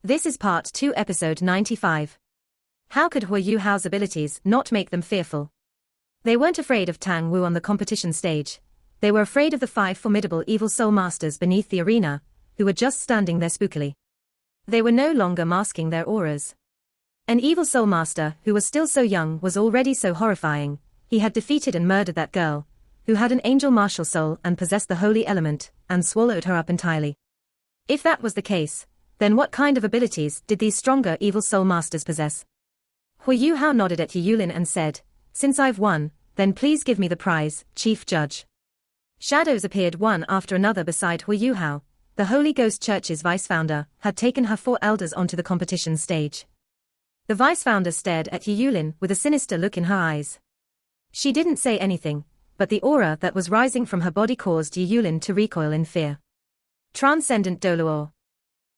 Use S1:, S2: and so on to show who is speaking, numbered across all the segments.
S1: This is part 2, episode 95. How could Hu Yuhao's abilities not make them fearful? They weren't afraid of Tang Wu on the competition stage. They were afraid of the 5 formidable evil soul masters beneath the arena, who were just standing there spookily. They were no longer masking their auras. An evil soul master who was still so young was already so horrifying. He had defeated and murdered that girl, who had an angel martial soul and possessed the holy element, and swallowed her up entirely. If that was the case, then what kind of abilities did these stronger evil soul masters possess? Hu Yuhao nodded at Ye Yulin and said, "Since I've won, then please give me the prize, Chief Judge." Shadows appeared one after another beside Hu Yuhao. The Holy Ghost Church's vice-founder had taken her 4 elders onto the competition stage. The vice-founder stared at Ye Yulin with a sinister look in her eyes. She didn't say anything, but the aura that was rising from her body caused Ye Yulin to recoil in fear. Transcendent Doluor.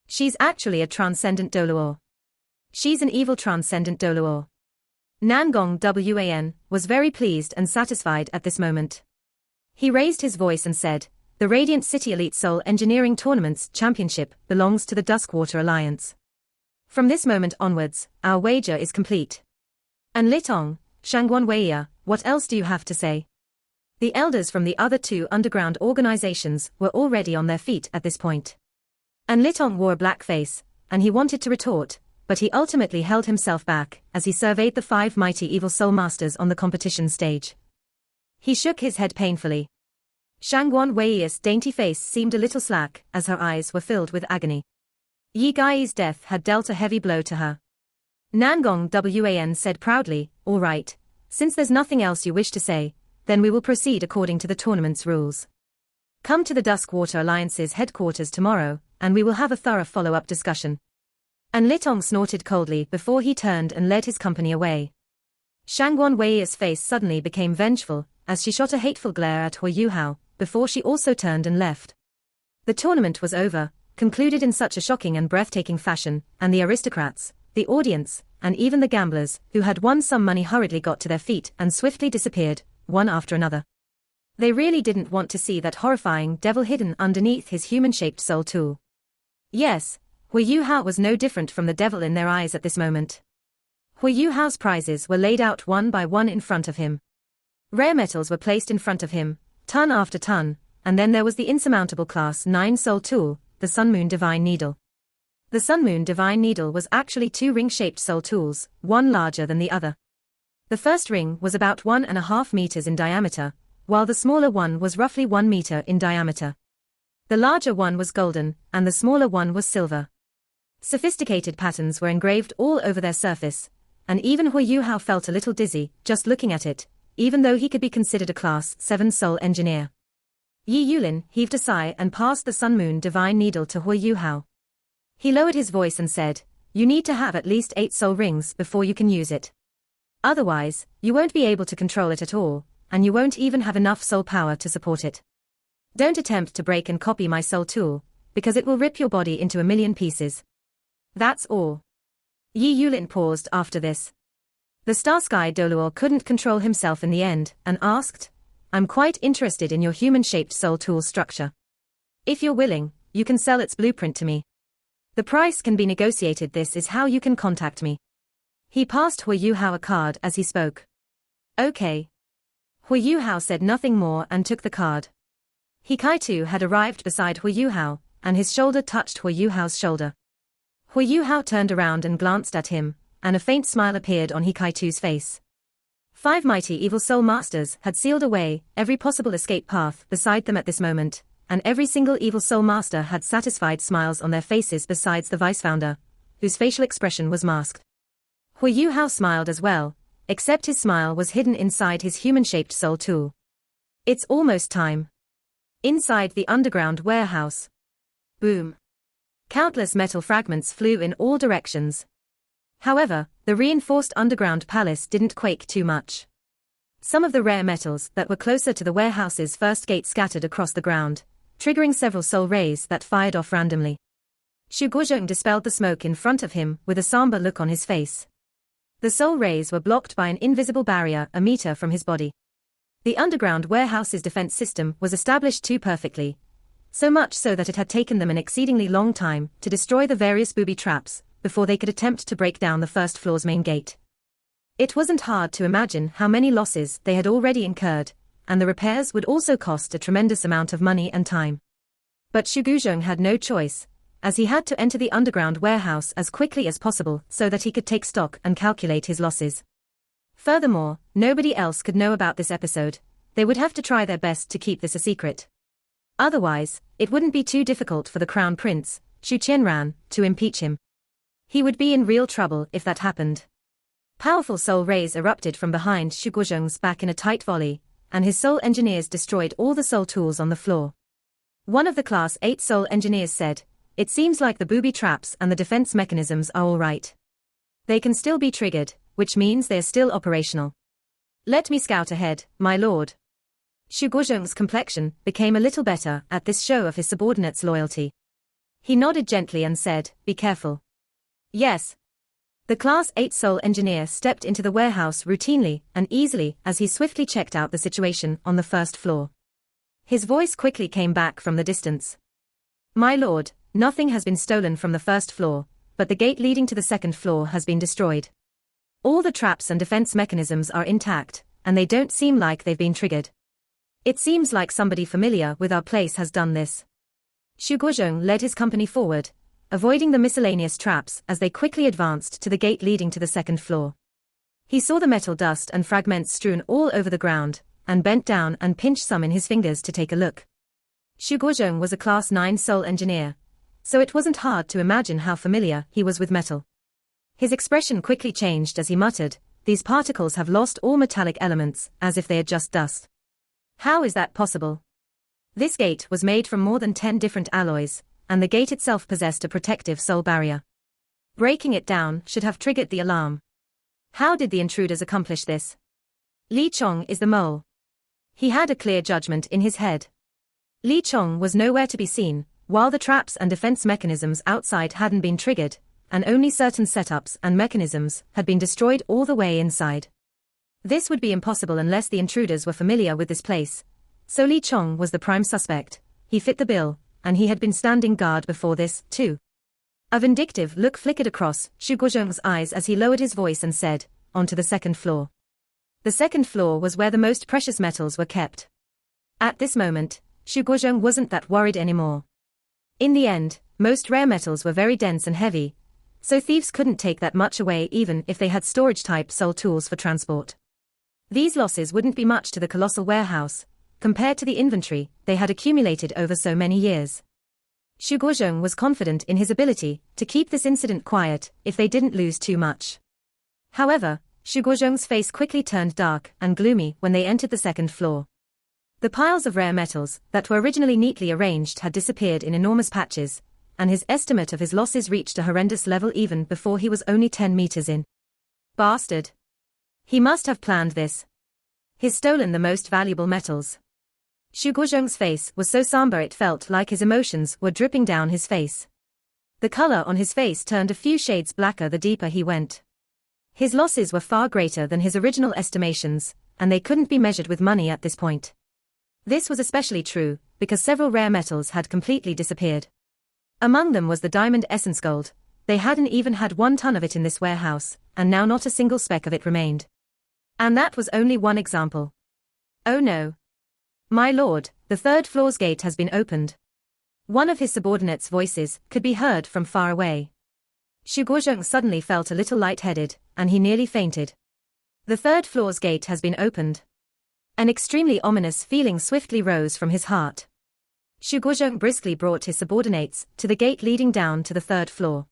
S1: She's actually a transcendent Doluor. She's an evil transcendent Doluor. Nangong Wan was very pleased and satisfied at this moment. He raised his voice and said, "The Radiant City Elite Soul Engineering Tournament's championship belongs to the Duskwater Alliance. From this moment onwards, our wager is complete. And Litong, Shangguan Weiya, what else do you have to say?" The elders from the other 2 underground organizations were already on their feet at this point. And Litong wore a black face, and he wanted to retort, but he ultimately held himself back as he surveyed the 5 mighty evil soul masters on the competition stage. He shook his head painfully. Shangguan Weiya's dainty face seemed a little slack as her eyes were filled with agony. Yi Gai's death had dealt a heavy blow to her. Nangong Wan said proudly, "All right, since there's nothing else you wish to say, then we will proceed according to the tournament's rules. Come to the Duskwater Alliance's headquarters tomorrow, and we will have a thorough follow-up discussion." And Litong snorted coldly before he turned and led his company away. Shangguan Weiya's face suddenly became vengeful as she shot a hateful glare at Hu Yuhao, before she also turned and left. The tournament was over, concluded in such a shocking and breathtaking fashion, and the aristocrats, the audience, and even the gamblers who had won some money hurriedly got to their feet and swiftly disappeared, one after another. They really didn't want to see that horrifying devil hidden underneath his human-shaped soul tool. Yes, Hu Yuhao was no different from the devil in their eyes at this moment. Hu Yuhao's prizes were laid out one by one in front of him. Rare metals were placed in front of him, ton after ton, and then there was the insurmountable Class 9 soul tool, the Sun Moon Divine Needle. The Sun Moon Divine Needle was actually 2 ring-shaped soul tools, one larger than the other. The first ring was about 1.5 meters in diameter, while the smaller one was roughly 1 meter in diameter. The larger one was golden, and the smaller one was silver. Sophisticated patterns were engraved all over their surface, and even Hu Yuhao felt a little dizzy just looking at it, even though he could be considered a Class 7 soul engineer. Ye Yulin heaved a sigh and passed the Sun Moon Divine Needle to Hu Yuhao. He lowered his voice and said, "You need to have at least 8 soul rings before you can use it. Otherwise, you won't be able to control it at all, and you won't even have enough soul power to support it. Don't attempt to break and copy my soul tool, because it will rip your body into a million pieces. That's all." Ye Yulin paused after this. The Star Sky Doluor couldn't control himself in the end, and asked, "I'm quite interested in your human-shaped soul tool structure. If you're willing, you can sell its blueprint to me. The price can be negotiated. This is how you can contact me." He passed Hu Yuhao a card as he spoke. "Okay." Hu Yuhao said nothing more and took the card. Hikaitu had arrived beside Hu Yuhao, and his shoulder touched Hu Yuhao's shoulder. Hu Yuhao turned around and glanced at him, and a faint smile appeared on Hikaitu's face. 5 mighty evil soul masters had sealed away every possible escape path beside them at this moment, and every single evil soul master had satisfied smiles on their faces besides the vice-founder, whose facial expression was masked. Hu Yuhao smiled as well, except his smile was hidden inside his human-shaped soul tool. "It's almost time." Inside the underground warehouse. Boom. Countless metal fragments flew in all directions. However, the reinforced underground palace didn't quake too much. Some of the rare metals that were closer to the warehouse's first gate scattered across the ground, triggering several soul rays that fired off randomly. Xu Guozhong dispelled the smoke in front of him with a somber look on his face. The soul rays were blocked by an invisible barrier a meter from his body. The underground warehouse's defense system was established too perfectly, So much so that it had taken them an exceedingly long time to destroy the various booby traps before they could attempt to break down the first floor's main gate. It wasn't hard to imagine how many losses they had already incurred, and the repairs would also cost a tremendous amount of money and time. But Shuguzheng had no choice, as he had to enter the underground warehouse as quickly as possible so that he could take stock and calculate his losses. Furthermore, nobody else could know about this episode. They would have to try their best to keep this a secret. Otherwise, it wouldn't be too difficult for the Crown Prince, Xu Qianran, to impeach him. He would be in real trouble if that happened. Powerful soul rays erupted from behind Shuguzheng's back in a tight volley, and his soul engineers destroyed all the soul tools on the floor. One of the Class 8 soul engineers said, "It seems like the booby traps and the defense mechanisms are all right. They can still be triggered, which means they are still operational. Let me scout ahead, my lord." Shuguzheng's complexion became a little better at this show of his subordinates' loyalty. He nodded gently and said, "Be careful." "Yes." The Class 8 soul engineer stepped into the warehouse routinely and easily as he swiftly checked out the situation on the first floor. His voice quickly came back from the distance. "My lord, nothing has been stolen from the first floor, but the gate leading to the second floor has been destroyed. All the traps and defense mechanisms are intact, and they don't seem like they've been triggered. It seems like somebody familiar with our place has done this." Shuguzheng led his company forward, avoiding the miscellaneous traps as they quickly advanced to the gate leading to the second floor. He saw the metal dust and fragments strewn all over the ground, and bent down and pinched some in his fingers to take a look. Shuguzheng was a Class 9 soul engineer, so it wasn't hard to imagine how familiar he was with metal. His expression quickly changed as he muttered, "These particles have lost all metallic elements, as if they are just dust. How is that possible?" This gate was made from more than 10 different alloys, and the gate itself possessed a protective soul barrier. Breaking it down should have triggered the alarm. How did the intruders accomplish this? Li Chong is the mole. He had a clear judgment in his head. Li Chong was nowhere to be seen, while the traps and defense mechanisms outside hadn't been triggered, and only certain setups and mechanisms had been destroyed all the way inside. This would be impossible unless the intruders were familiar with this place. So Li Chong was the prime suspect. He fit the bill, and he had been standing guard before this, too. A vindictive look flickered across Shuguzheng's eyes as he lowered his voice and said, "Onto the second floor." The second floor was where the most precious metals were kept. At this moment, Shuguzheng wasn't that worried anymore. In the end, most rare metals were very dense and heavy, so thieves couldn't take that much away even if they had storage-type soul tools for transport. These losses wouldn't be much to the colossal warehouse, compared to the inventory they had accumulated over so many years. Shuguzheng was confident in his ability to keep this incident quiet if they didn't lose too much. However, Shuguzheng's face quickly turned dark and gloomy when they entered the second floor. The piles of rare metals that were originally neatly arranged had disappeared in enormous patches, and his estimate of his losses reached a horrendous level even before he was only 10 meters in. Bastard! He must have planned this. He's stolen the most valuable metals. Shuguzheng's face was so somber it felt like his emotions were dripping down his face. The color on his face turned a few shades blacker the deeper he went. His losses were far greater than his original estimations, and they couldn't be measured with money at this point. This was especially true because several rare metals had completely disappeared. Among them was the diamond essence gold. They hadn't even had 1 ton of it in this warehouse, and now not a single speck of it remained. And that was only one example. "Oh no. My lord, the third floor's gate has been opened." One of his subordinates' voices could be heard from far away. Shuguzheng suddenly felt a little lightheaded, and he nearly fainted. The third floor's gate has been opened. An extremely ominous feeling swiftly rose from his heart. Shuguzheng briskly brought his subordinates to the gate leading down to the third floor.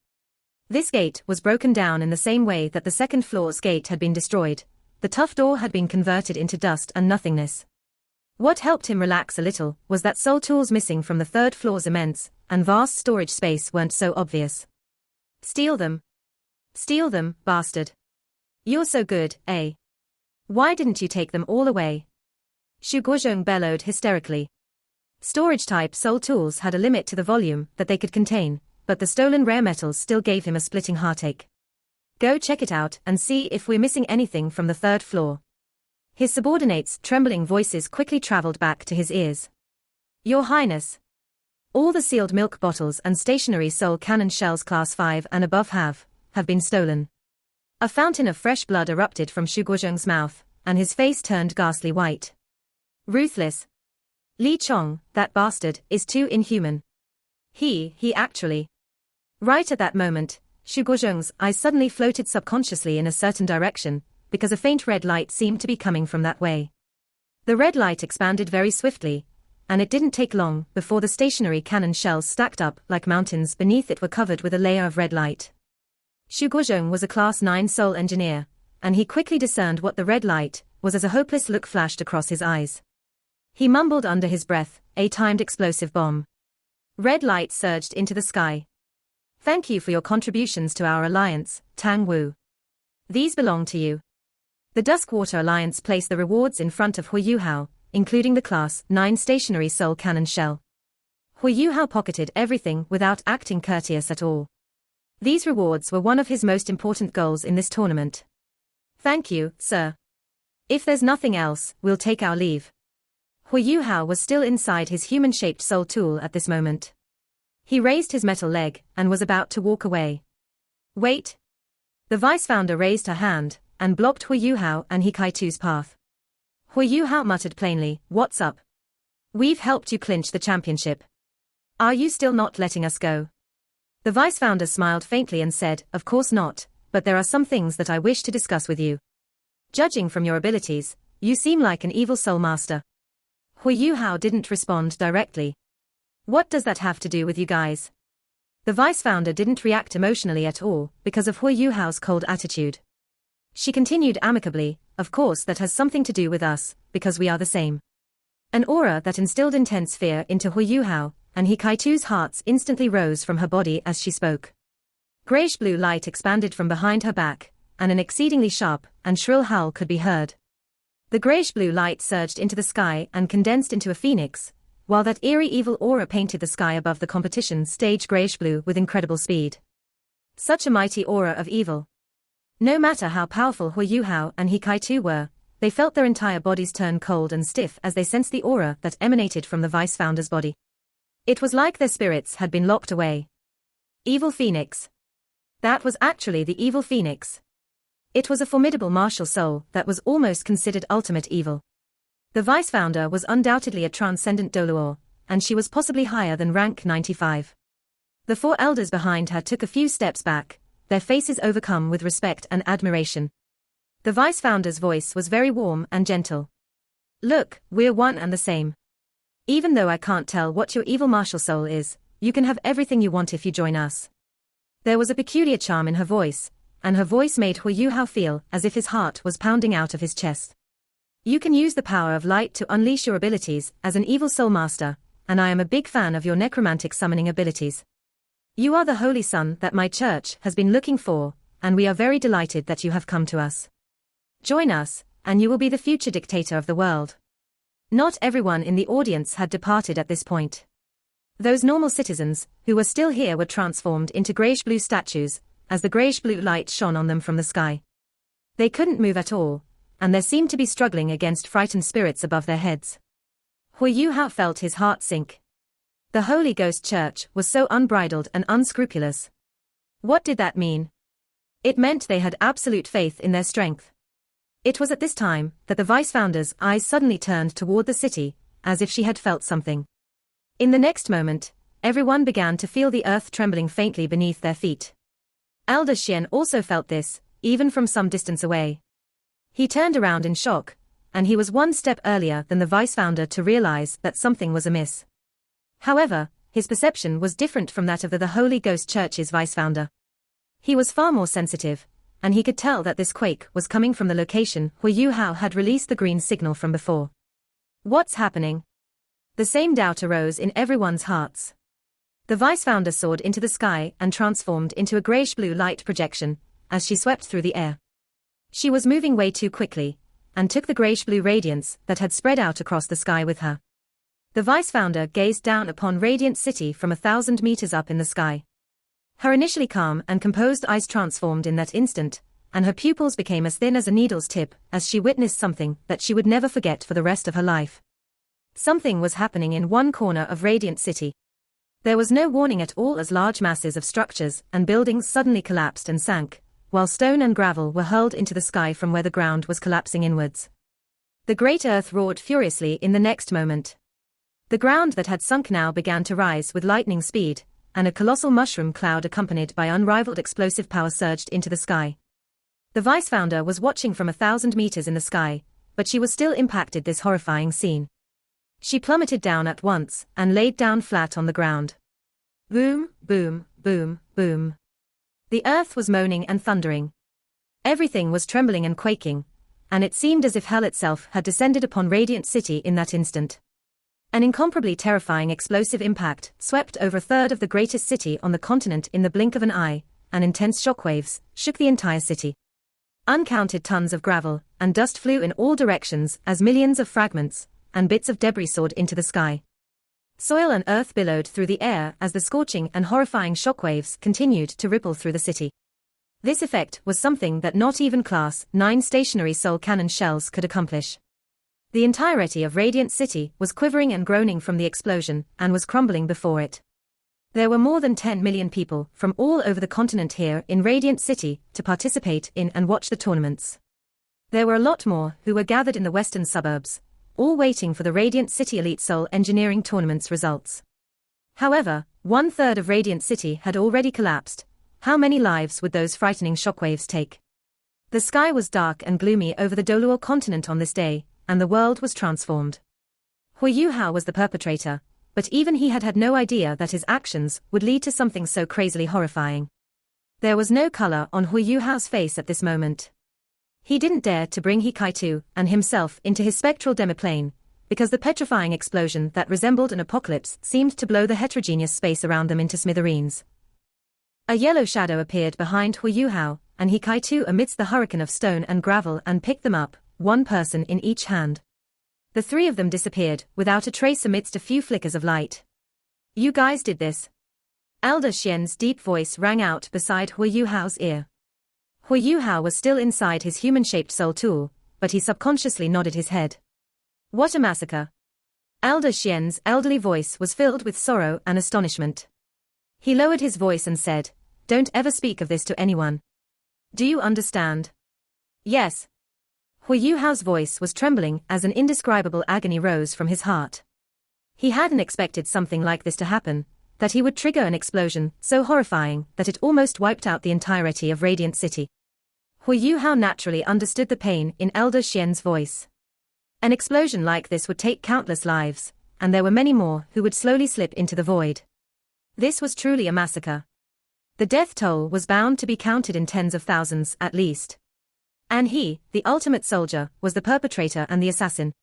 S1: This gate was broken down in the same way that the second floor's gate had been destroyed. The tough door had been converted into dust and nothingness. What helped him relax a little was that soul tools missing from the third floor's immense and vast storage space weren't so obvious. "Steal them. Steal them, bastard. You're so good, eh? Why didn't you take them all away?" Shuguzheng bellowed hysterically. Storage-type soul tools had a limit to the volume that they could contain, but the stolen rare metals still gave him a splitting heartache. "Go check it out and see if we're missing anything from the third floor." His subordinates' trembling voices quickly traveled back to his ears. "Your Highness." All the sealed milk bottles and stationary Soul Cannon shells class 5 and above have been stolen. A fountain of fresh blood erupted from Xu Guozheng's mouth, and his face turned ghastly white. Ruthless. Li Chong, that bastard, is too inhuman. He actually. Right at that moment, Xu Guozheng's eyes suddenly floated subconsciously in a certain direction, because a faint red light seemed to be coming from that way. The red light expanded very swiftly, and it didn't take long before the stationary cannon shells stacked up like mountains beneath it were covered with a layer of red light. Xu Guozheng was a Class 9 soul engineer, and he quickly discerned what the red light was as a hopeless look flashed across his eyes. He mumbled under his breath, "A timed explosive bomb." Red light surged into the sky. "Thank you for your contributions to our alliance, Tang Wu. These belong to you." The Duskwater Alliance placed the rewards in front of Hu Yuhao, including the Class 9 stationary soul cannon shell. Hu Yuhao pocketed everything without acting courteous at all. These rewards were one of his most important goals in this tournament. "Thank you, sir. If there's nothing else, we'll take our leave." Hu Yuhao was still inside his human-shaped soul tool at this moment. He raised his metal leg and was about to walk away. "Wait." The vice-founder raised her hand and blocked Hu Yuhao and He Kaitu's path. Hu Yuhao muttered plainly, "What's up? We've helped you clinch the championship. Are you still not letting us go?" The vice-founder smiled faintly and said, "Of course not, but there are some things that I wish to discuss with you. Judging from your abilities, you seem like an evil soul master." Hu Yuhao didn't respond directly. "What does that have to do with you guys?" The vice-founder didn't react emotionally at all because of Hu Yuhao's cold attitude. She continued amicably, "Of course that has something to do with us, because we are the same." An aura that instilled intense fear into Hu Yuhao and He Kaitu's hearts instantly rose from her body as she spoke. Grayish-blue light expanded from behind her back, and an exceedingly sharp and shrill howl could be heard. The grayish-blue light surged into the sky and condensed into a phoenix, while that eerie evil aura painted the sky above the competition stage grayish-blue with incredible speed. Such a mighty aura of evil. No matter how powerful Hu Yuhao and He Kaitu were, they felt their entire bodies turn cold and stiff as they sensed the aura that emanated from the vice-founder's body. It was like their spirits had been locked away. Evil Phoenix. That was actually the evil Phoenix. It was a formidable martial soul that was almost considered ultimate evil. The vice-founder was undoubtedly a transcendent Doluor, and she was possibly higher than rank 95. The four elders behind her took a few steps back, their faces overcome with respect and admiration. The vice-founder's voice was very warm and gentle. "Look, we're one and the same. Even though I can't tell what your evil martial soul is, you can have everything you want if you join us." There was a peculiar charm in her voice, and her voice made Hu Yuhao feel as if his heart was pounding out of his chest. "You can use the power of light to unleash your abilities as an evil soul master, and I am a big fan of your necromantic summoning abilities. You are the holy son that my church has been looking for, and we are very delighted that you have come to us. Join us, and you will be the future dictator of the world." Not everyone in the audience had departed at this point. Those normal citizens, who were still here, were transformed into grayish-blue statues, as the grayish-blue light shone on them from the sky. They couldn't move at all, and there seemed to be struggling against frightened spirits above their heads. Hu Yuhao felt his heart sink. The Holy Ghost Church was so unbridled and unscrupulous. What did that mean? It meant they had absolute faith in their strength. It was at this time that the vice-founder's eyes suddenly turned toward the city, as if she had felt something. In the next moment, everyone began to feel the earth trembling faintly beneath their feet. Elder Xian also felt this, even from some distance away. He turned around in shock, and he was one step earlier than the vice-founder to realize that something was amiss. However, his perception was different from that of the Holy Ghost Church's vice-founder. He was far more sensitive, and he could tell that this quake was coming from the location where Yu Hao had released the green signal from before. What's happening? The same doubt arose in everyone's hearts. The vice-founder soared into the sky and transformed into a grayish-blue light projection as she swept through the air. She was moving way too quickly, and took the grayish-blue radiance that had spread out across the sky with her. The vice-founder gazed down upon Radiant City from 1,000 meters up in the sky. Her initially calm and composed eyes transformed in that instant, and her pupils became as thin as a needle's tip as she witnessed something that she would never forget for the rest of her life. Something was happening in one corner of Radiant City. There was no warning at all as large masses of structures and buildings suddenly collapsed and sank, while stone and gravel were hurled into the sky from where the ground was collapsing inwards. The great earth roared furiously in the next moment. The ground that had sunk now began to rise with lightning speed, and a colossal mushroom cloud accompanied by unrivaled explosive power surged into the sky. The vice-founder was watching from 1,000 meters in the sky, but she was still impacted this horrifying scene. She plummeted down at once and laid down flat on the ground. Boom, boom, boom, boom. The earth was moaning and thundering. Everything was trembling and quaking, and it seemed as if hell itself had descended upon Radiant City in that instant. An incomparably terrifying explosive impact swept over a third of the greatest city on the continent in the blink of an eye, and intense shockwaves shook the entire city. Uncounted tons of gravel and dust flew in all directions as millions of fragments and bits of debris soared into the sky. Soil and earth billowed through the air as the scorching and horrifying shockwaves continued to ripple through the city. This effect was something that not even Class 9 stationary soul cannon shells could accomplish. The entirety of Radiant City was quivering and groaning from the explosion and was crumbling before it. There were more than 10 million people from all over the continent here in Radiant City to participate in and watch the tournaments. There were a lot more who were gathered in the western suburbs, all waiting for the Radiant City Elite Soul Engineering Tournament's results. However, 1/3 of Radiant City had already collapsed. How many lives would those frightening shockwaves take? The sky was dark and gloomy over the Doluo continent on this day, and the world was transformed. Hu Yuhao was the perpetrator, but even he had no idea that his actions would lead to something so crazily horrifying. There was no color on Hu Yuhao's face at this moment. He didn't dare to bring Hikaitu and himself into his spectral demiplane, because the petrifying explosion that resembled an apocalypse seemed to blow the heterogeneous space around them into smithereens. A yellow shadow appeared behind Hu Yuhao, and Hikaitu amidst the hurricane of stone and gravel and picked them up, one person in each hand. The three of them disappeared without a trace amidst a few flickers of light. You guys did this. Elder Xian's deep voice rang out beside Hu Yuhao's ear. Hu Yuhao was still inside his human-shaped soul tool, but he subconsciously nodded his head. What a massacre. Elder Xian's elderly voice was filled with sorrow and astonishment. He lowered his voice and said, "Don't ever speak of this to anyone. Do you understand?" "Yes." Hu Yuhao's voice was trembling as an indescribable agony rose from his heart. He hadn't expected something like this to happen, that he would trigger an explosion so horrifying that it almost wiped out the entirety of Radiant City. Hu Yuhao naturally understood the pain in Elder Xian's voice. An explosion like this would take countless lives, and there were many more who would slowly slip into the void. This was truly a massacre. The death toll was bound to be counted in tens of thousands at least. And he, the ultimate soldier, was the perpetrator and the assassin.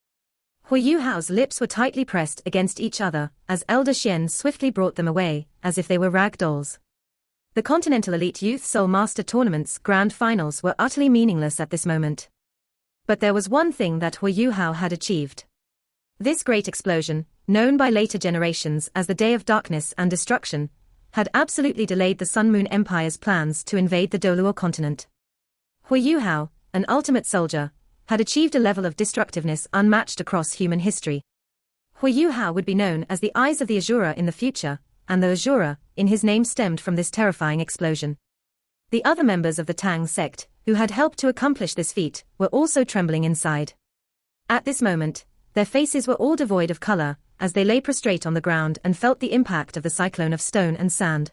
S1: Hu Yuhao's lips were tightly pressed against each other as Elder Xian swiftly brought them away, as if they were rag dolls. The Continental Elite Youth Soul Master Tournament's grand finals were utterly meaningless at this moment. But there was one thing that Hu Yuhao had achieved. This great explosion, known by later generations as the Day of Darkness and Destruction, had absolutely delayed the Sun Moon Empire's plans to invade the Doluo continent. Hu Yuhao, an ultimate soldier, had achieved a level of destructiveness unmatched across human history. Hu Yuhao would be known as the Eyes of the Azura in the future, and the Azura, in his name, stemmed from this terrifying explosion. The other members of the Tang sect, who had helped to accomplish this feat, were also trembling inside. At this moment, their faces were all devoid of color, as they lay prostrate on the ground and felt the impact of the cyclone of stone and sand.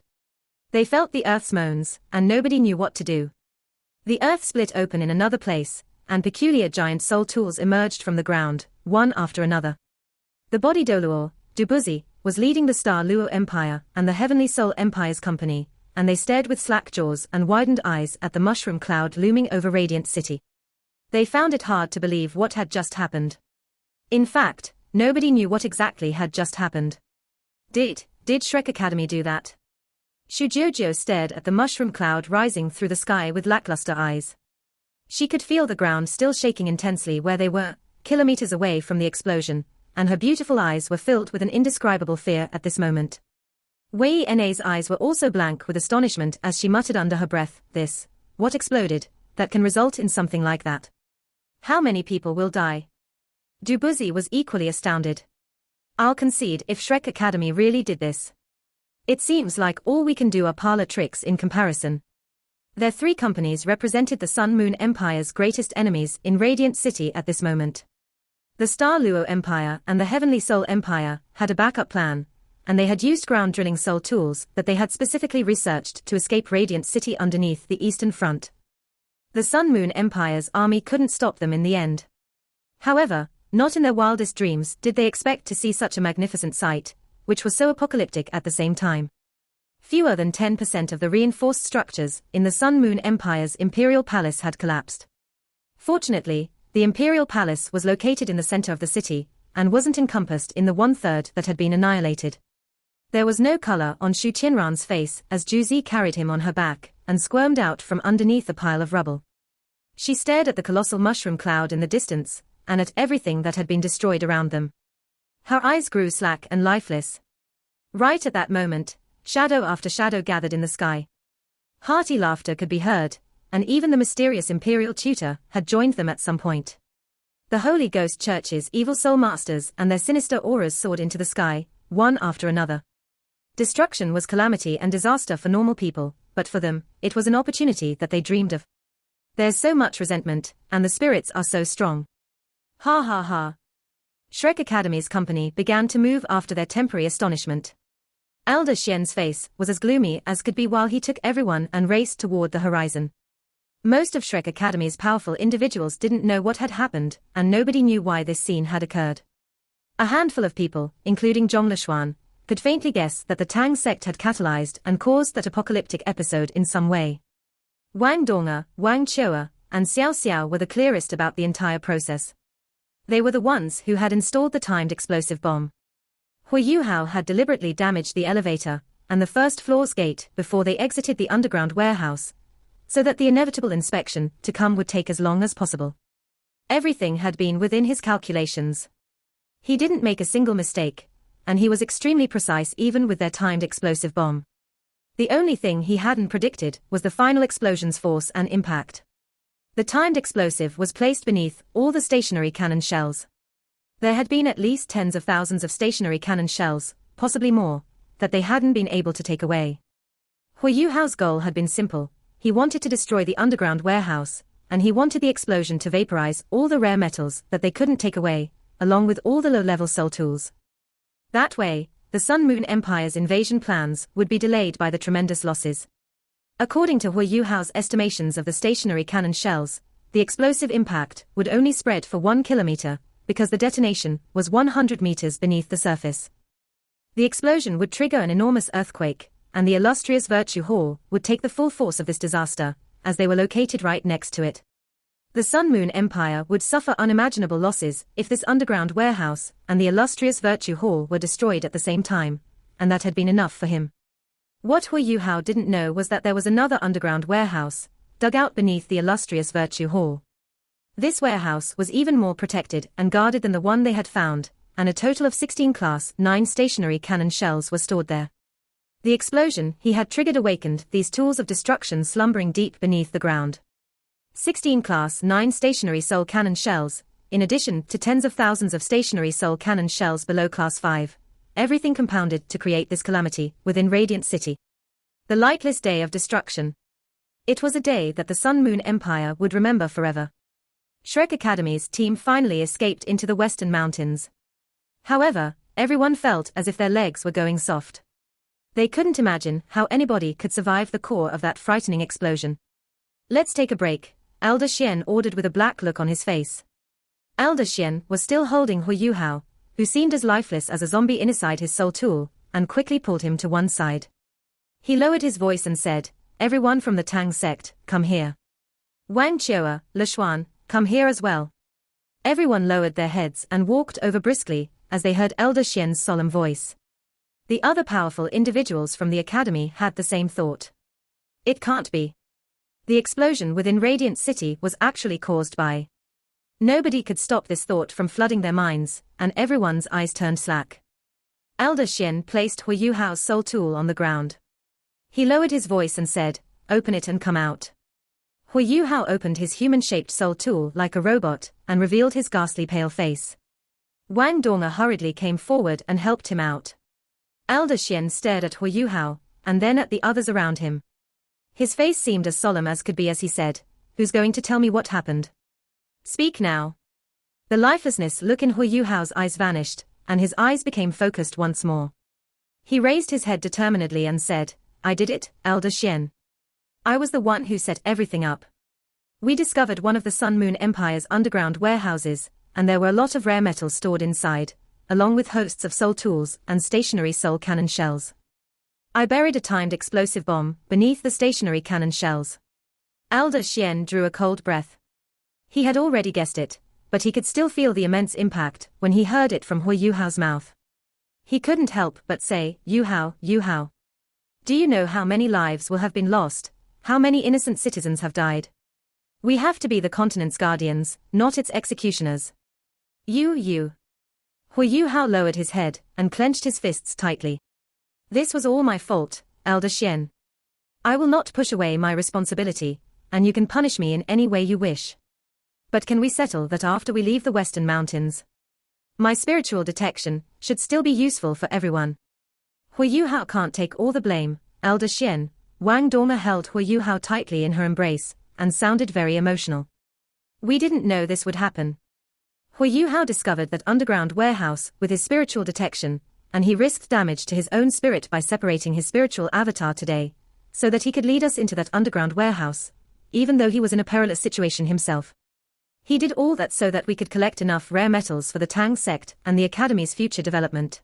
S1: They felt the earth's moans, and nobody knew what to do. The earth split open in another place, and peculiar giant soul tools emerged from the ground, one after another. The body Doluo, Dubuzi, was leading the Star Luo Empire and the Heavenly Soul Empire's company, and they stared with slack jaws and widened eyes at the mushroom cloud looming over Radiant City. They found it hard to believe what had just happened. In fact, nobody knew what exactly had just happened. Did Shrek Academy do that? Shujiojio stared at the mushroom cloud rising through the sky with lackluster eyes. She could feel the ground still shaking intensely where they were, kilometers away from the explosion, and her beautiful eyes were filled with an indescribable fear at this moment. Wei Na's eyes were also blank with astonishment as she muttered under her breath, what exploded, that can result in something like that? How many people will die? Dubuzi was equally astounded. I'll concede if Shrek Academy really did this. It seems like all we can do are parlor tricks in comparison. Their three companies represented the Sun Moon Empire's greatest enemies in Radiant City at this moment. The Star Luo Empire and the Heavenly Soul Empire had a backup plan, and they had used ground drilling soul tools that they had specifically researched to escape Radiant City underneath the Eastern Front. The Sun Moon Empire's army couldn't stop them in the end. However, not in their wildest dreams did they expect to see such a magnificent sight, which was so apocalyptic at the same time. Fewer than 10% of the reinforced structures in the Sun Moon Empire's Imperial Palace had collapsed. Fortunately, the Imperial Palace was located in the center of the city, and wasn't encompassed in the one-third that had been annihilated. There was no color on Shu Tianran's face as Juzi carried him on her back, and squirmed out from underneath a pile of rubble. She stared at the colossal mushroom cloud in the distance, and at everything that had been destroyed around them. Her eyes grew slack and lifeless. Right at that moment, shadow after shadow gathered in the sky. Hearty laughter could be heard, and even the mysterious Imperial Tutor had joined them at some point. The Holy Ghost Church's evil soul masters and their sinister auras soared into the sky, one after another. Destruction was calamity and disaster for normal people, but for them, it was an opportunity that they dreamed of. There's so much resentment, and the spirits are so strong. Ha ha ha. Shrek Academy's company began to move after their temporary astonishment. Elder Xian's face was as gloomy as could be while he took everyone and raced toward the horizon. Most of Shrek Academy's powerful individuals didn't know what had happened, and nobody knew why this scene had occurred. A handful of people, including Zhong Lishuan, could faintly guess that the Tang sect had catalyzed and caused that apocalyptic episode in some way. Wang Donga, Wang Chua, and Xiao Xiao were the clearest about the entire process. They were the ones who had installed the timed explosive bomb. Hui Yuhao had deliberately damaged the elevator and the first floor's gate before they exited the underground warehouse, so that the inevitable inspection to come would take as long as possible. Everything had been within his calculations. He didn't make a single mistake, and he was extremely precise even with their timed explosive bomb. The only thing he hadn't predicted was the final explosion's force and impact. The timed explosive was placed beneath all the stationary cannon shells. There had been at least tens of thousands of stationary cannon shells, possibly more, that they hadn't been able to take away. Hui Yuhao's goal had been simple. He wanted to destroy the underground warehouse, and he wanted the explosion to vaporize all the rare metals that they couldn't take away, along with all the low-level soul tools. That way, the Sun Moon Empire's invasion plans would be delayed by the tremendous losses. According to Hui Yuhao's estimations of the stationary cannon shells, the explosive impact would only spread for 1 kilometer, because the detonation was 100 meters beneath the surface. The explosion would trigger an enormous earthquake, and the illustrious Virtue Hall would take the full force of this disaster, as they were located right next to it. The Sun Moon Empire would suffer unimaginable losses if this underground warehouse and the illustrious Virtue Hall were destroyed at the same time, and that had been enough for him. What Hui Yuhao didn't know was that there was another underground warehouse, dug out beneath the illustrious Virtue Hall. This warehouse was even more protected and guarded than the one they had found, and a total of 16 Class 9 stationary cannon shells were stored there. The explosion he had triggered awakened these tools of destruction slumbering deep beneath the ground. 16 Class 9 stationary soul cannon shells, in addition to tens of thousands of stationary soul cannon shells below Class 5. Everything compounded to create this calamity within Radiant City. The lightless day of destruction. It was a day that the Sun Moon Empire would remember forever. Shrek Academy's team finally escaped into the Western Mountains. However, everyone felt as if their legs were going soft. They couldn't imagine how anybody could survive the core of that frightening explosion. Let's take a break, Elder Xian ordered with a black look on his face. Elder Xian was still holding Hui Yuhao, who seemed as lifeless as a zombie inside his soul tool, and quickly pulled him to one side. He lowered his voice and said, "Everyone from the Tang sect, come here. Wang Chua, Lishuan, come here as well." Everyone lowered their heads and walked over briskly, as they heard Elder Xian's solemn voice. The other powerful individuals from the academy had the same thought. It can't be. The explosion within Radiant City was actually caused by. Nobody could stop this thought from flooding their minds, and everyone's eyes turned slack. Elder Xian placed Hui Yuhao's soul tool on the ground. He lowered his voice and said, "Open it and come out." Hui Yuhao opened his human-shaped soul tool like a robot, and revealed his ghastly pale face. Wang Donga hurriedly came forward and helped him out. Elder Xian stared at Hu Yuhao, and then at the others around him. His face seemed as solemn as could be as he said, "Who's going to tell me what happened? Speak now." The lifelessness look in Hu Yuhao's eyes vanished, and his eyes became focused once more. He raised his head determinedly and said, "I did it, Elder Xian. I was the one who set everything up. We discovered one of the Sun Moon Empire's underground warehouses, and there were a lot of rare metals stored inside, along with hosts of soul tools and stationary soul cannon shells. I buried a timed explosive bomb beneath the stationary cannon shells." Elder Xian drew a cold breath. He had already guessed it, but he could still feel the immense impact when he heard it from Hu Yuhao's mouth. He couldn't help but say, Yuhao. Do you know how many lives will have been lost, how many innocent citizens have died? We have to be the continent's guardians, not its executioners. You. Hu Yuhao lowered his head and clenched his fists tightly. This was all my fault, Elder Xian. I will not push away my responsibility, and you can punish me in any way you wish. But can we settle that after we leave the Western Mountains? My spiritual detection should still be useful for everyone. Hu Yuhao can't take all the blame, Elder Xian. Wang Dong'er held Hu Yuhao tightly in her embrace, and sounded very emotional. We didn't know this would happen. Hu Yuhao discovered that underground warehouse with his spiritual detection, and he risked damage to his own spirit by separating his spiritual avatar today, so that he could lead us into that underground warehouse, even though he was in a perilous situation himself. He did all that so that we could collect enough rare metals for the Tang sect and the Academy's future development.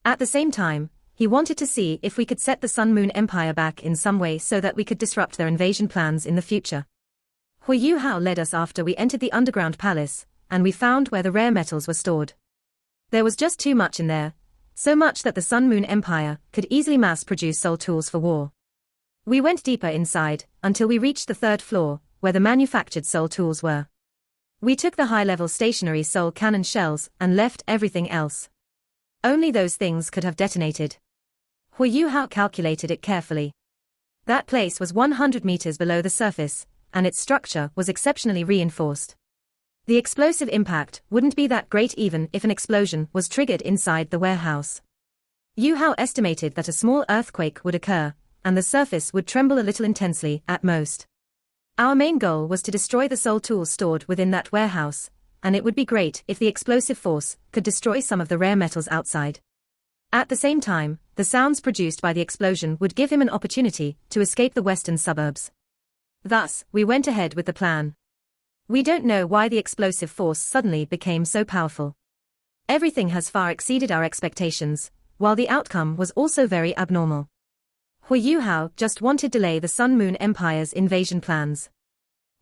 S1: At the same time, he wanted to see if we could set the Sun Moon Empire back in some way so that we could disrupt their invasion plans in the future. Hu Yuhao led us after we entered the underground palace, and we found where the rare metals were stored. There was just too much in there, so much that the Sun Moon Empire could easily mass-produce soul tools for war. We went deeper inside, until we reached the third floor, where the manufactured soul tools were. We took the high-level stationary soul cannon shells and left everything else. Only those things could have detonated. Hu Yuhao calculated it carefully. That place was 100 meters below the surface, and its structure was exceptionally reinforced. The explosive impact wouldn't be that great even if an explosion was triggered inside the warehouse. Yuhao estimated that a small earthquake would occur, and the surface would tremble a little intensely at most. Our main goal was to destroy the soul tools stored within that warehouse, and it would be great if the explosive force could destroy some of the rare metals outside. At the same time, the sounds produced by the explosion would give him an opportunity to escape the western suburbs. Thus, we went ahead with the plan. We don't know why the explosive force suddenly became so powerful. Everything has far exceeded our expectations, while the outcome was also very abnormal. Hu Yuhao just wanted to delay the Sun Moon Empire's invasion plans.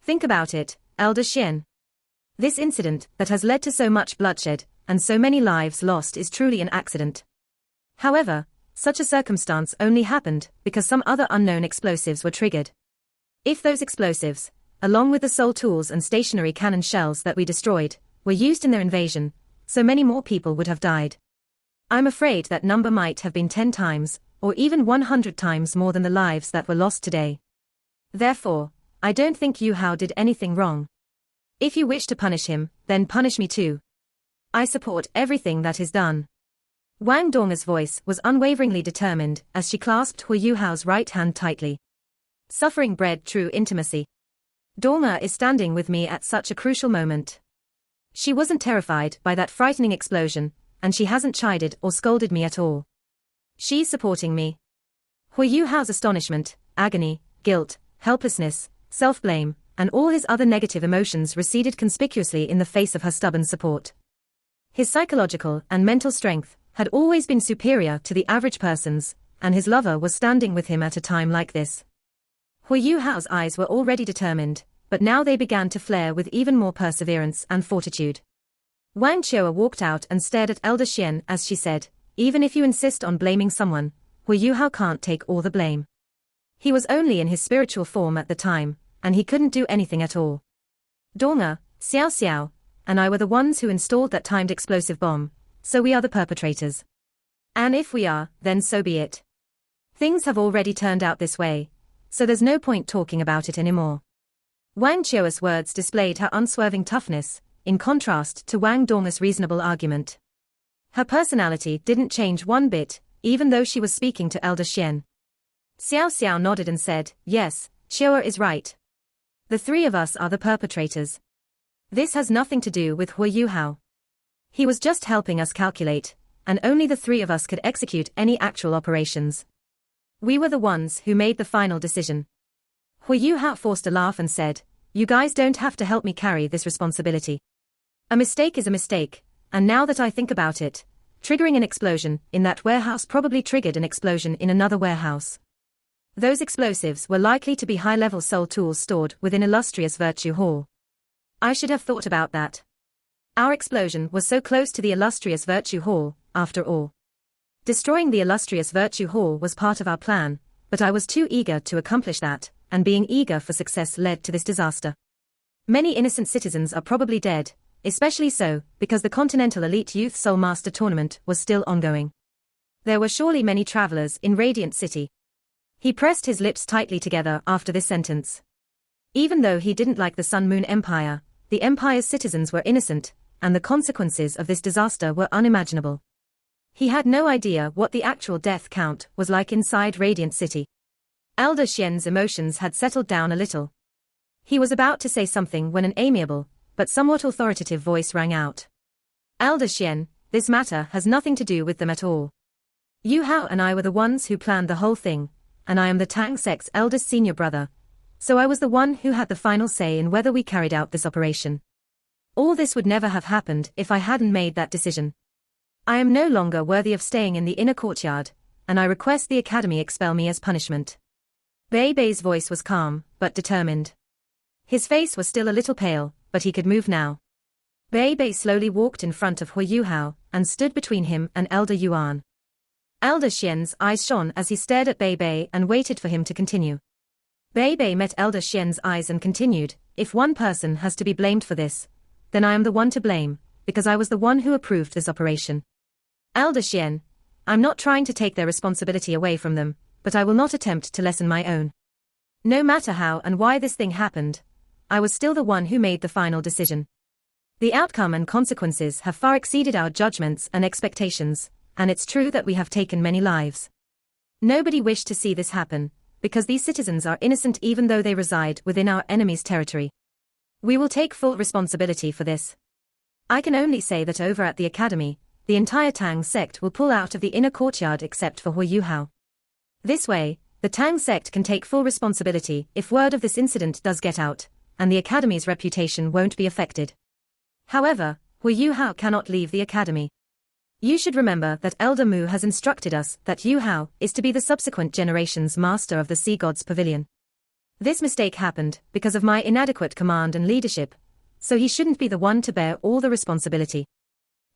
S1: Think about it, Elder Xian. This incident that has led to so much bloodshed and so many lives lost is truly an accident. However, such a circumstance only happened because some other unknown explosives were triggered. If those explosives, along with the soul tools and stationary cannon shells that we destroyed, were used in their invasion, so many more people would have died. I'm afraid that number might have been 10 times, or even 100 times more than the lives that were lost today. Therefore, I don't think Yuhao did anything wrong. If you wish to punish him, then punish me too. I support everything that is done. Wang Dong'er's voice was unwaveringly determined as she clasped Hu Yuhao's right hand tightly. Suffering bred true intimacy. Dong'er is standing with me at such a crucial moment. She wasn't terrified by that frightening explosion, and she hasn't chided or scolded me at all. She's supporting me. Hu Yuhao's astonishment, agony, guilt, helplessness, self-blame, and all his other negative emotions receded conspicuously in the face of her stubborn support. His psychological and mental strength had always been superior to the average person's, and his lover was standing with him at a time like this. Hu Yuhao's eyes were already determined, but now they began to flare with even more perseverance and fortitude. Wang Qiu'er walked out and stared at Elder Xian as she said, "Even if you insist on blaming someone, Hu Yuhao can't take all the blame. He was only in his spiritual form at the time, and he couldn't do anything at all. Dong'er, Xiao Xiao, and I were the ones who installed that timed explosive bomb, so we are the perpetrators. And if we are, then so be it. Things have already turned out this way, so there's no point talking about it anymore." Wang Qiu'er's words displayed her unswerving toughness, in contrast to Wang Dong'er's reasonable argument. Her personality didn't change one bit, even though she was speaking to Elder Xian. Xiao Xiao nodded and said, yes, Xiao is right. The three of us are the perpetrators. This has nothing to do with Hu Yuhao. He was just helping us calculate, and only the three of us could execute any actual operations. We were the ones who made the final decision. Hu Yuhao forced a laugh and said, you guys don't have to help me carry this responsibility. A mistake is a mistake, and now that I think about it, triggering an explosion in that warehouse probably triggered an explosion in another warehouse. Those explosives were likely to be high-level soul tools stored within Illustrious Virtue Hall. I should have thought about that. Our explosion was so close to the Illustrious Virtue Hall, after all. Destroying the Illustrious Virtue Hall was part of our plan, but I was too eager to accomplish that, and being eager for success led to this disaster. Many innocent citizens are probably dead, especially so, because the Continental Elite Youth Soul Master Tournament was still ongoing. There were surely many travelers in Radiant City. He pressed his lips tightly together after this sentence. Even though he didn't like the Sun Moon Empire, the Empire's citizens were innocent, and the consequences of this disaster were unimaginable. He had no idea what the actual death count was like inside Radiant City. Elder Xian's emotions had settled down a little. He was about to say something when an amiable, but somewhat authoritative voice rang out. Elder Xian, this matter has nothing to do with them at all. Yu Hao and I were the ones who planned the whole thing, and I am the Tang sect's eldest senior brother, so I was the one who had the final say in whether we carried out this operation. All this would never have happened if I hadn't made that decision. I am no longer worthy of staying in the inner courtyard, and I request the Academy expel me as punishment. Bei Bei's voice was calm, but determined. His face was still a little pale, but he could move now. Bei Bei slowly walked in front of Hu Yuhao, and stood between him and Elder Yuan. Elder Xian's eyes shone as he stared at Bei Bei and waited for him to continue. Bei Bei met Elder Xian's eyes and continued, if one person has to be blamed for this, then I am the one to blame, because I was the one who approved this operation. Elder Xian, I'm not trying to take their responsibility away from them, but I will not attempt to lessen my own. No matter how and why this thing happened, I was still the one who made the final decision. The outcome and consequences have far exceeded our judgments and expectations, and it's true that we have taken many lives. Nobody wished to see this happen, because these citizens are innocent even though they reside within our enemy's territory. We will take full responsibility for this. I can only say that over at the Academy, the entire Tang sect will pull out of the inner courtyard except for Hu Yuhao. This way, the Tang sect can take full responsibility if word of this incident does get out, and the Academy's reputation won't be affected. However, Hu Yuhao cannot leave the Academy. You should remember that Elder Mu has instructed us that Yu Hao is to be the subsequent generation's master of the Sea God's Pavilion. This mistake happened because of my inadequate command and leadership, so he shouldn't be the one to bear all the responsibility.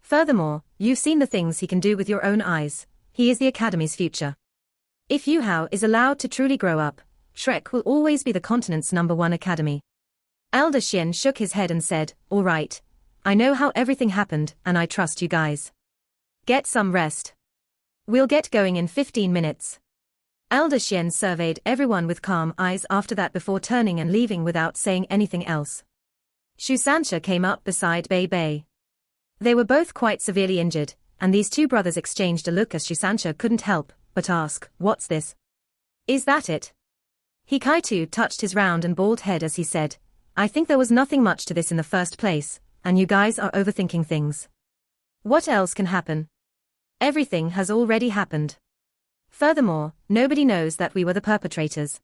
S1: Furthermore, you've seen the things he can do with your own eyes. He is the Academy's future. If Yu Hao is allowed to truly grow up, Shrek will always be the continent's #1 academy. Elder Xian shook his head and said, all right. I know how everything happened and I trust you guys. Get some rest. We'll get going in 15 minutes. Elder Xian surveyed everyone with calm eyes after that before turning and leaving without saying anything else. Shu Sancha came up beside Bei Bei. They were both quite severely injured, and these two brothers exchanged a look as Shu Sancha couldn't help but ask, what's this? Is that it? Hikaitu touched his round and bald head as he said, I think there was nothing much to this in the first place, and you guys are overthinking things. What else can happen? Everything has already happened. Furthermore, nobody knows that we were the perpetrators.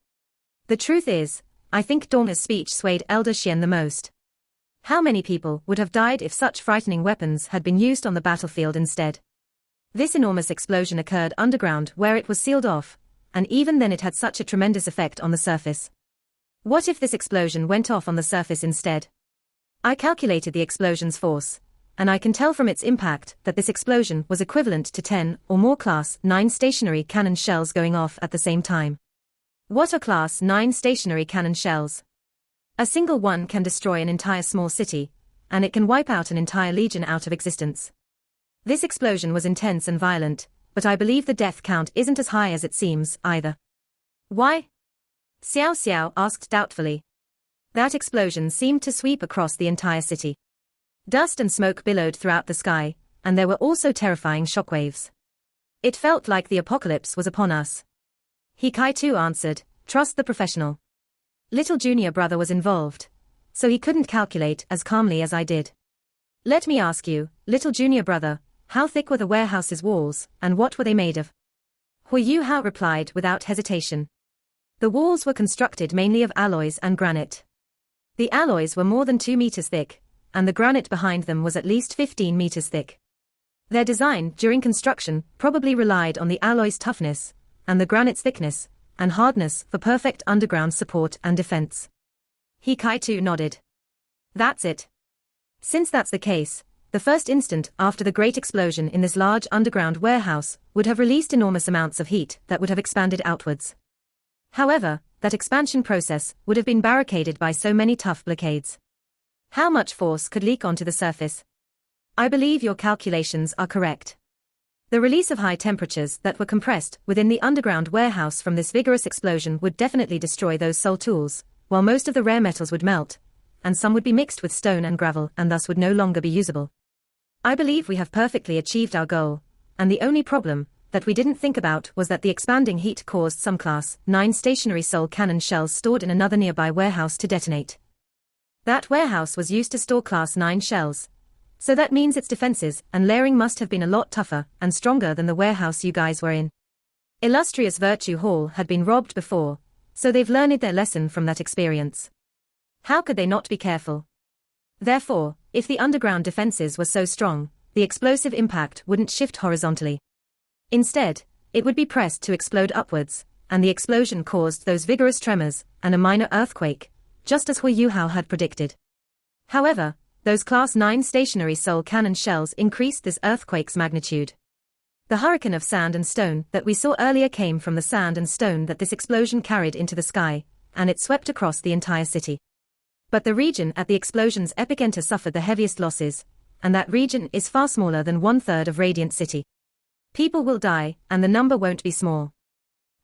S1: The truth is, I think Dorna's speech swayed Elder Xian the most. How many people would have died if such frightening weapons had been used on the battlefield instead? This enormous explosion occurred underground where it was sealed off, and even then it had such a tremendous effect on the surface. What if this explosion went off on the surface instead? I calculated the explosion's force, and I can tell from its impact that this explosion was equivalent to 10 or more Class 9 stationary cannon shells going off at the same time. What are Class 9 stationary cannon shells? A single one can destroy an entire small city, and it can wipe out an entire legion out of existence. This explosion was intense and violent, but I believe the death count isn't as high as it seems, either. Why? Xiao Xiao asked doubtfully. That explosion seemed to sweep across the entire city. Dust and smoke billowed throughout the sky, and there were also terrifying shockwaves. It felt like the apocalypse was upon us. Hikaitu answered, trust the professional. Little junior brother was involved, so he couldn't calculate as calmly as I did. Let me ask you, little junior brother, how thick were the warehouse's walls, and what were they made of? Hui Yuhao replied without hesitation. The walls were constructed mainly of alloys and granite. The alloys were more than 2 meters thick, and the granite behind them was at least 15 meters thick. Their design during construction probably relied on the alloy's toughness, and the granite's thickness and hardness for perfect underground support and defense. Hikaitu nodded. That's it. Since that's the case, the first instant after the great explosion in this large underground warehouse would have released enormous amounts of heat that would have expanded outwards. However, that expansion process would have been barricaded by so many tough blockades. How much force could leak onto the surface? I believe your calculations are correct. The release of high temperatures that were compressed within the underground warehouse from this vigorous explosion would definitely destroy those soul tools, while most of the rare metals would melt, and some would be mixed with stone and gravel and thus would no longer be usable. I believe we have perfectly achieved our goal, and the only problem that we didn't think about was that the expanding heat caused some Class 9 stationary soul cannon shells stored in another nearby warehouse to detonate. That warehouse was used to store Class 9 shells, so that means its defenses and layering must have been a lot tougher and stronger than the warehouse you guys were in. Illustrious Virtue Hall had been robbed before, so they've learned their lesson from that experience. How could they not be careful? Therefore, if the underground defenses were so strong, the explosive impact wouldn't shift horizontally. Instead, it would be pressed to explode upwards, and the explosion caused those vigorous tremors and a minor earthquake, just as Hui Yuhao had predicted. However, those Class 9 stationary soul cannon shells increased this earthquake's magnitude. The hurricane of sand and stone that we saw earlier came from the sand and stone that this explosion carried into the sky, and it swept across the entire city. But the region at the explosion's epicenter suffered the heaviest losses, and that region is far smaller than 1/3 of Radiant City. People will die, and the number won't be small.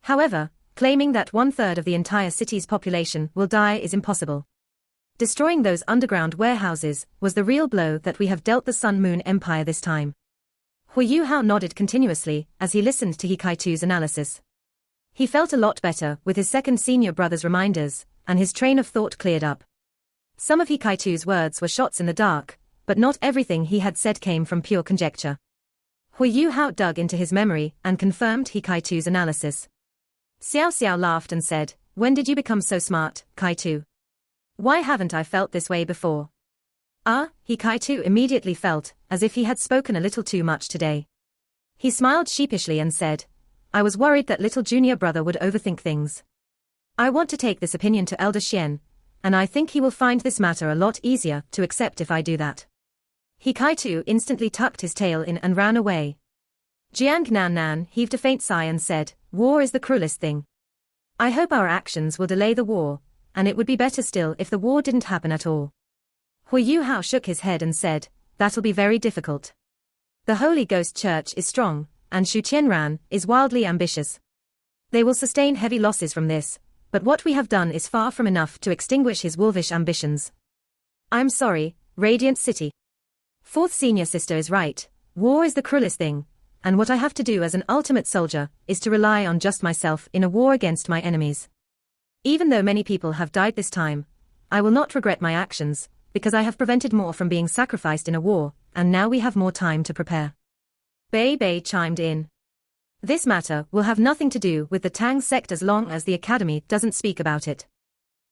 S1: However, claiming that 1/3 of the entire city's population will die is impossible. Destroying those underground warehouses was the real blow that we have dealt the Sun Moon Empire this time. Hui Yuhao nodded continuously as he listened to Hikaitu's analysis. He felt a lot better with his second senior brother's reminders, and his train of thought cleared up. Some of Hikaitu's words were shots in the dark, but not everything he had said came from pure conjecture. Hui Yuhao dug into his memory and confirmed Hikaitu's analysis. Xiao Xiao laughed and said, "When did you become so smart, Kaitu? Why haven't I felt this way before?" Hikaitu immediately felt as if he had spoken a little too much today. He smiled sheepishly and said, "I was worried that little junior brother would overthink things. I want to take this opinion to Elder Xian, and I think he will find this matter a lot easier to accept if I do that." Hikaitu instantly tucked his tail in and ran away. Jiang Nan heaved a faint sigh and said, "War is the cruelest thing. I hope our actions will delay the war, and it would be better still if the war didn't happen at all." Hui Yuhao shook his head and said, "That'll be very difficult. The Holy Ghost Church is strong, and Shu Qianran is wildly ambitious. They will sustain heavy losses from this, but what we have done is far from enough to extinguish his wolfish ambitions. I'm sorry, Radiant City. Fourth senior sister is right, war is the cruelest thing, and what I have to do as an ultimate soldier is to rely on just myself in a war against my enemies. Even though many people have died this time, I will not regret my actions, because I have prevented more from being sacrificed in a war, and now we have more time to prepare." Bei Bei chimed in. "This matter will have nothing to do with the Tang sect as long as the Academy doesn't speak about it.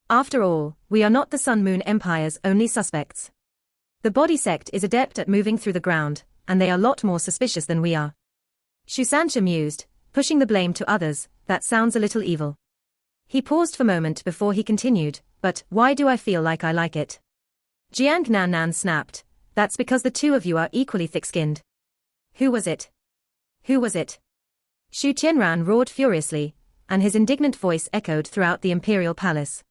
S1: After all, we are not the Sun Moon Empire's only suspects. The body sect is adept at moving through the ground, and they are a lot more suspicious than we are." Shu Sancha mused, pushing the blame to others. "That sounds a little evil." He paused for a moment before he continued, "But why do I feel like I like it?" Jiang Nan snapped, "That's because the two of you are equally thick-skinned." "Who was it? Who was it?" Shu Qianran roared furiously, and his indignant voice echoed throughout the imperial palace.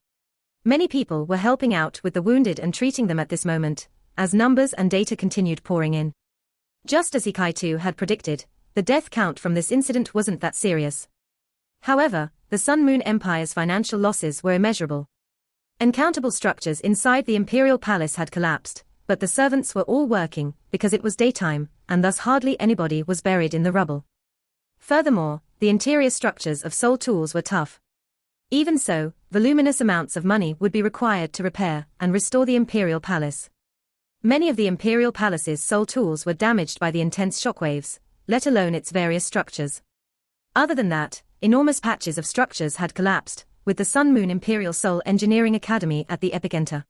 S1: Many people were helping out with the wounded and treating them at this moment, as numbers and data continued pouring in. Just as Hikaitu had predicted, the death count from this incident wasn't that serious. However, the Sun Moon Empire's financial losses were immeasurable. Uncountable structures inside the imperial palace had collapsed, but the servants were all working because it was daytime, and thus hardly anybody was buried in the rubble. Furthermore, the interior structures of Seoul tools were tough. Even so, voluminous amounts of money would be required to repair and restore the imperial palace. Many of the imperial palace's Seoul tools were damaged by the intense shockwaves, let alone its various structures. Other than that, enormous patches of structures had collapsed, with the Sun Moon Imperial Seoul Engineering Academy at the epicenter.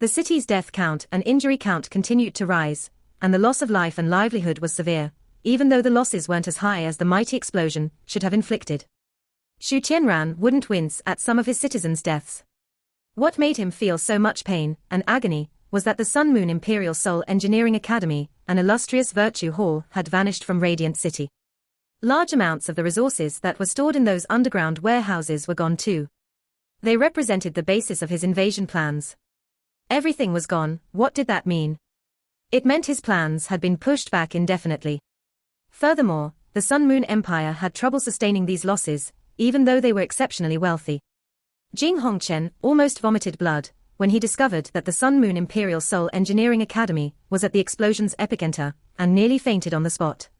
S1: The city's death count and injury count continued to rise, and the loss of life and livelihood was severe, even though the losses weren't as high as the mighty explosion should have inflicted. Xu Qianran wouldn't wince at some of his citizens' deaths. What made him feel so much pain and agony was that the Sun Moon Imperial Seoul Engineering Academy, an illustrious virtue hall, had vanished from Radiant City. Large amounts of the resources that were stored in those underground warehouses were gone too. They represented the basis of his invasion plans. Everything was gone. What did that mean? It meant his plans had been pushed back indefinitely. Furthermore, the Sun Moon Empire had trouble sustaining these losses, even though they were exceptionally wealthy. Jing Hongchen almost vomited blood when he discovered that the Sun Moon Imperial Seoul Engineering Academy was at the explosion's epicenter, and nearly fainted on the spot.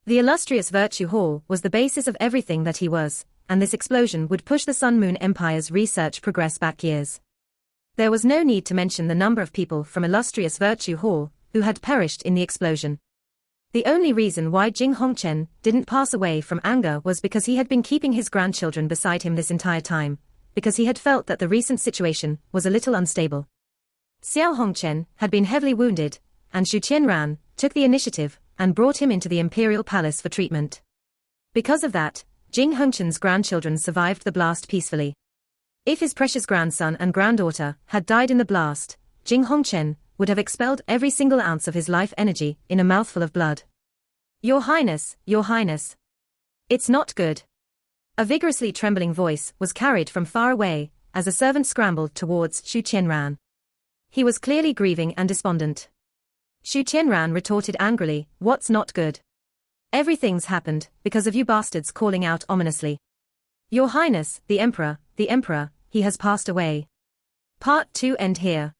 S1: The illustrious Virtue Hall was the basis of everything that he was, and this explosion would push the Sun Moon Empire's research progress back years. There was no need to mention the number of people from illustrious Virtue Hall who had perished in the explosion. The only reason why Jing Hongchen didn't pass away from anger was because he had been keeping his grandchildren beside him this entire time, because he had felt that the recent situation was a little unstable. Xiao Hongchen had been heavily wounded, and Xu Qianran took the initiative and brought him into the imperial palace for treatment. Because of that, Jing Hongchen's grandchildren survived the blast peacefully. If his precious grandson and granddaughter had died in the blast, Jing Hongchen would have expelled every single ounce of his life energy in a mouthful of blood. Your Highness, Your Highness. It's not good. A vigorously trembling voice was carried from far away, as a servant scrambled towards Xu Qianran. He was clearly grieving and despondent. Xu Qianran retorted angrily, "What's not good? Everything's happened because of you bastards," calling out ominously. "Your Highness, the Emperor, he has passed away." Part 2 end here.